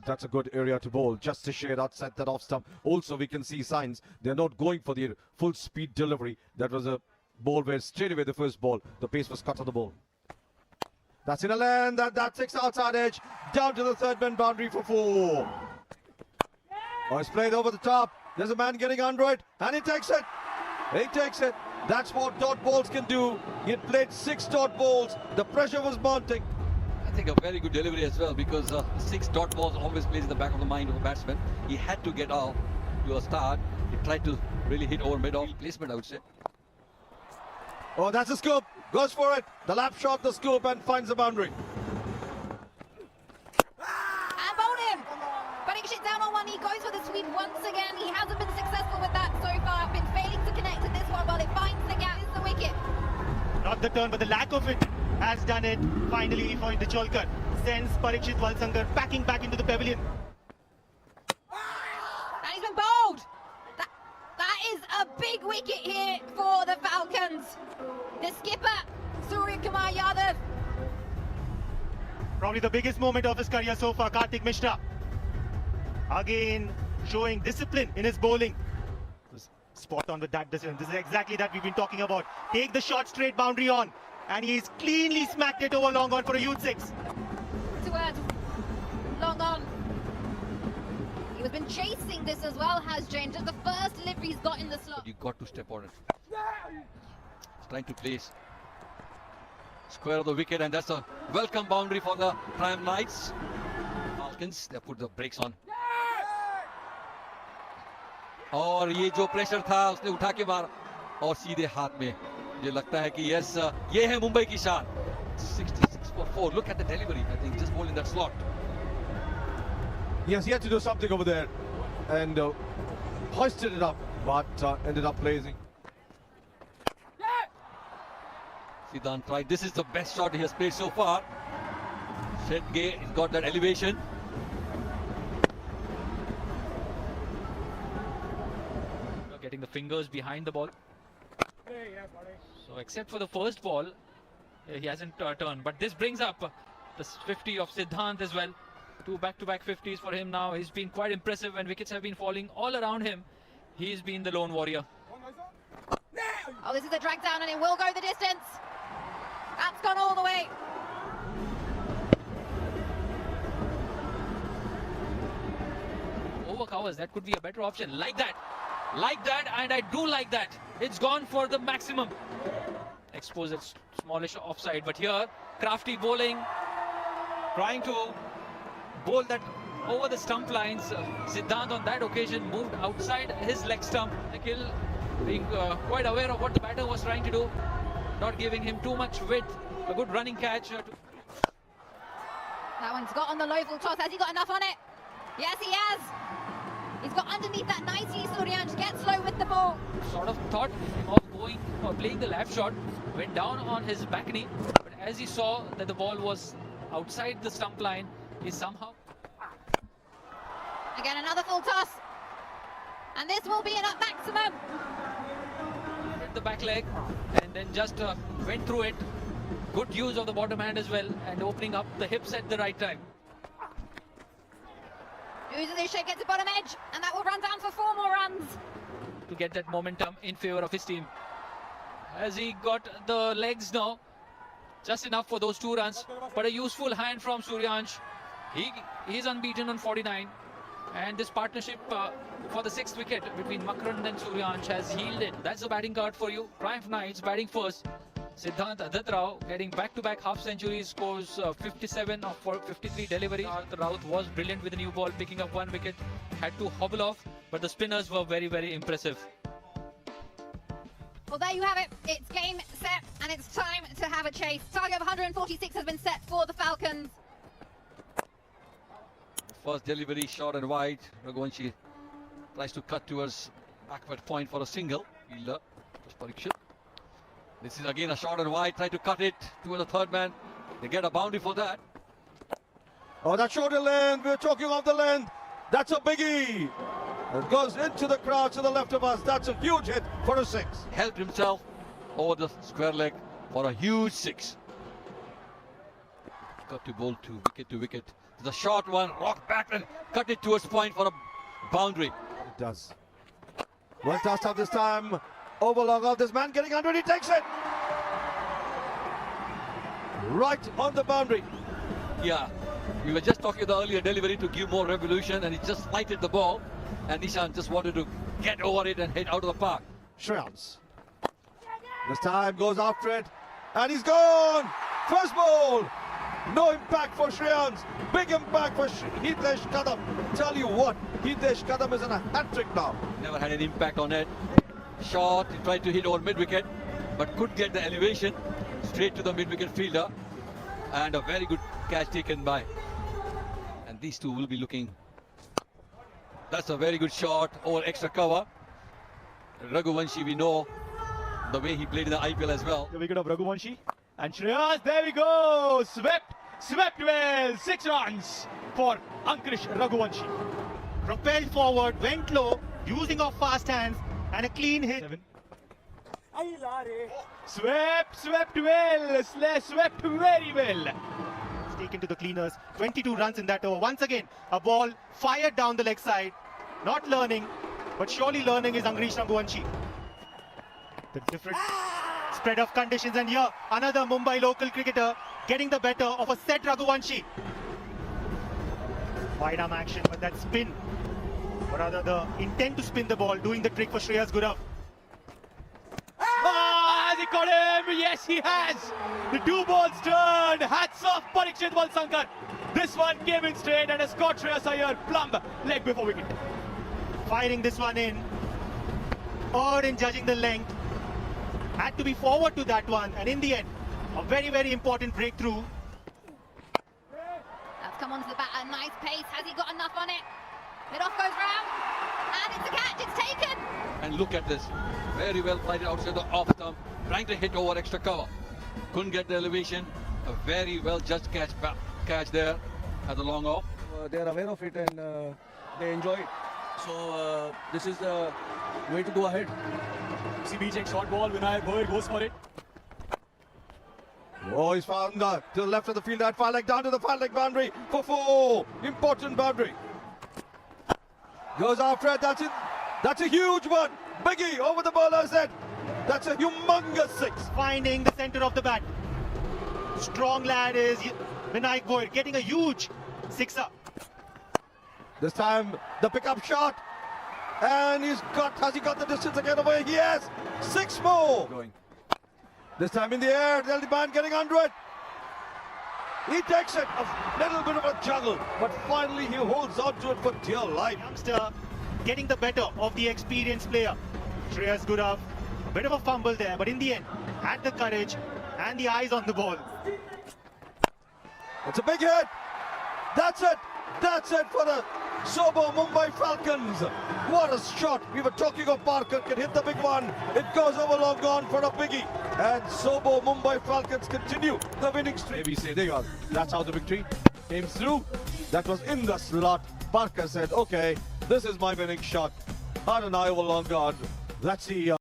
That's a good area to bowl. Just to shade outside that off stump. Also, we can see signs they're not going for the full speed delivery. That was a ball where straight away the first ball, the pace was cut on the ball. That's in a lane. That takes outside edge down to the third man boundary for 4. Oh, it's played over the top. There's a man getting under it, and he takes it. He takes it. That's what dot balls can do. He had played 6 dot balls. The pressure was mounting. I think a very good delivery as well, because 6 dot balls always plays in the back of the mind of a batsman. He had to get out to a start. He tried to really hit over mid-off placement, I would say. Oh, that's a scoop. Goes for it. The lap shot, the scoop, and finds the boundary. And bowled him. Parikshit down on one. He goes for the sweep once again. He hasn't been successful with that so far. Been failing to connect with this one, while it finds the gap. Is the wicket. Not the turn, but the lack of it has done it finally for the Cholkar. Sends Parikshit Walsankar packing back into the pavilion. And he's been bowled. That is a big wicket here for the Falcons. The skipper, Surya Kumar Yadav. Probably the biggest moment of his career so far, Kartik Mishra. Again, showing discipline in his bowling. Spot on with that decision. This is exactly that we've been talking about. Take the shot straight boundary on. And he's cleanly smacked it over long on for a huge 6. Towards long on. He has been chasing this as well, has James. Just the first delivery he's got in the slot. You got to step on it. He's trying to place square of the wicket, and that's a welcome boundary for the Prime Knights. Falcons, they put the brakes on. और ये जो pressure था उसने उठा के मारा और सीधे हाथ में. ये लगता है कि yes, ये है मुंबई की शान. 66 for 4. Look at the delivery. I think just bowling that slot. Yes, he had to do something over there and hoisted it up, but ended up placing. Siddhant tried. This is the best shot he has played so far. Shetge has got that elevation. Getting the fingers behind the ball. So except for the first ball, he hasn't turned. But this brings up the 50 of Siddhant as well. 2 back-to-back 50s for him now. He's been quite impressive when wickets have been falling all around him. He's been the lone warrior. Oh, this is a drag down and it will go the distance. That's gone all the way. Over covers, that could be a better option. Like that, and I do like that. It's gone for the maximum. Expose it, smallish offside, but here, crafty bowling, trying to bowl that over the stump lines. Siddhant on that occasion moved outside his leg stump. Nikhil being quite aware of what the batter was trying to do, not giving him too much width. A good running catch. That one's got on the low full toss. Has he got enough on it? Yes, he has. He's got underneath that nicely. Suryansh gets low with the ball. Sort of thought of going or playing the left shot, went down on his back knee, but as he saw that the ball was outside the stump line, he somehow... Again, another full toss. And this will be an up maximum. Hit the back leg and then just went through it. Good use of the bottom hand as well, and opening up the hips at the right time. Uzadisha gets the bottom edge, and that will run down for 4 more runs. To get that momentum in favour of his team. As he got the legs now, just enough for those 2 runs, but a useful hand from Suryansh. He's unbeaten on 49, and this partnership for the 6th wicket between Makarand and Suryansh has yielded. That's the batting card for you. Prime Knights batting first. Siddhant Adat getting back-to-back half centuries, scores 57 for 53 delivery. Raut was brilliant with the new ball, picking up 1 wicket, had to hobble off, but the spinners were very, very impressive. Well, there you have it. It's game, set, and it's time to have a chase. Target of 146 has been set for the Falcons. First delivery, short and wide. Raghuvanshi tries to cut towards backward point for a single. Fielder, Parikshit. This is again a short and wide, try to cut it to the third man. They get a boundary for that. Oh, that shorter length. We're talking of the length. That's a biggie. It goes into the crowd to the left of us. That's a huge hit for a 6. Helped himself over the square leg for a huge 6. cut to bowl to wicket. The short one, rock back and cut it towards point for a boundary. It does. Well tossed out this time. Over long off. This man getting under it. He takes it. Right on the boundary. Yeah, we were just talking about the earlier delivery to give more revolution, and he just lighted the ball, and Nishan just wanted to get over it and head out of the park. Shreyans. This time goes after it. And he's gone. First ball. No impact for Shreyans. Big impact for Hitesh Kadam. Tell you what, Hitesh Kadam is in a hat-trick now. Never had an impact on it. Shot, he tried to hit over mid-wicket, but could get the elevation straight to the mid-wicket fielder. And a very good catch taken by. And these two will be looking. That's a very good shot over extra cover. Raghuvanshi, we know the way he played in the IPL as well. The wicket of Raghuvanshi. And Shreyas, there we go. Swept well. 6 runs for Ankrish Raghuvanshi. Propelled forward, went low, using off fast hands, and a clean hit. Swept well. Swept very well. It's taken to the cleaners. 22 runs in that over. Once again, a ball fired down the leg side. Not learning, but surely learning is Ankrish Raghuvanshi. The different spread of conditions, and here another Mumbai local cricketer getting the better of a set Raghuvanshi. Wide arm action, but that spin, or rather the intent to spin the ball, doing the trick for Shreyas Gurav. Has he got him? Yes, he has. The 2 balls turned. Hats off Parikshit Valsankar. This one came in straight and has caught Shreyas Iyer plumb leg before wicket. Firing this one in. Odd in judging the length. Had to be forward to that one, and in the end, a very, very important breakthrough. That's come onto the bat at a nice pace. Has he got enough on it? It off goes round, and it's a catch. It's taken. And look at this. Very well played outside the off stump, trying to hit over extra cover. Couldn't get the elevation. A very well judged catch there at the long off. They are aware of it and they enjoy it. So this is the way to go ahead. CB check short ball. Vinayak Goyal goes for it. Oh, he's found to the left of the field. That far leg down to the far leg boundary for 4. Important boundary. Goes after it. That's it. That's a huge one. Biggie over the bowler's head. That's a humongous 6. Finding the center of the bat. Strong lad is Vinayak Goyal, getting a huge 6er. This time the pickup shot. And has he got the distance again away? Yes. 6 more. Going. This time in the air. Delhi man getting under it. He takes it. A little bit of a juggle. But finally he holds on to it for dear life. Youngster getting the better of the experienced player. Shreyas Gurav, a bit of a fumble there, but in the end, had the courage and the eyes on the ball. It's a big hit. That's it. That's it for the Sobo Mumbai Falcons. What a shot. We were talking of Parker can hit the big one. It goes over long gone for a biggie. And Sobo Mumbai Falcons continue the winning streak. Maybe say, there you are. That's how the victory came through. That was in the slot. Parker said, okay, this is my winning shot. Had an eye over long gone. Let's see.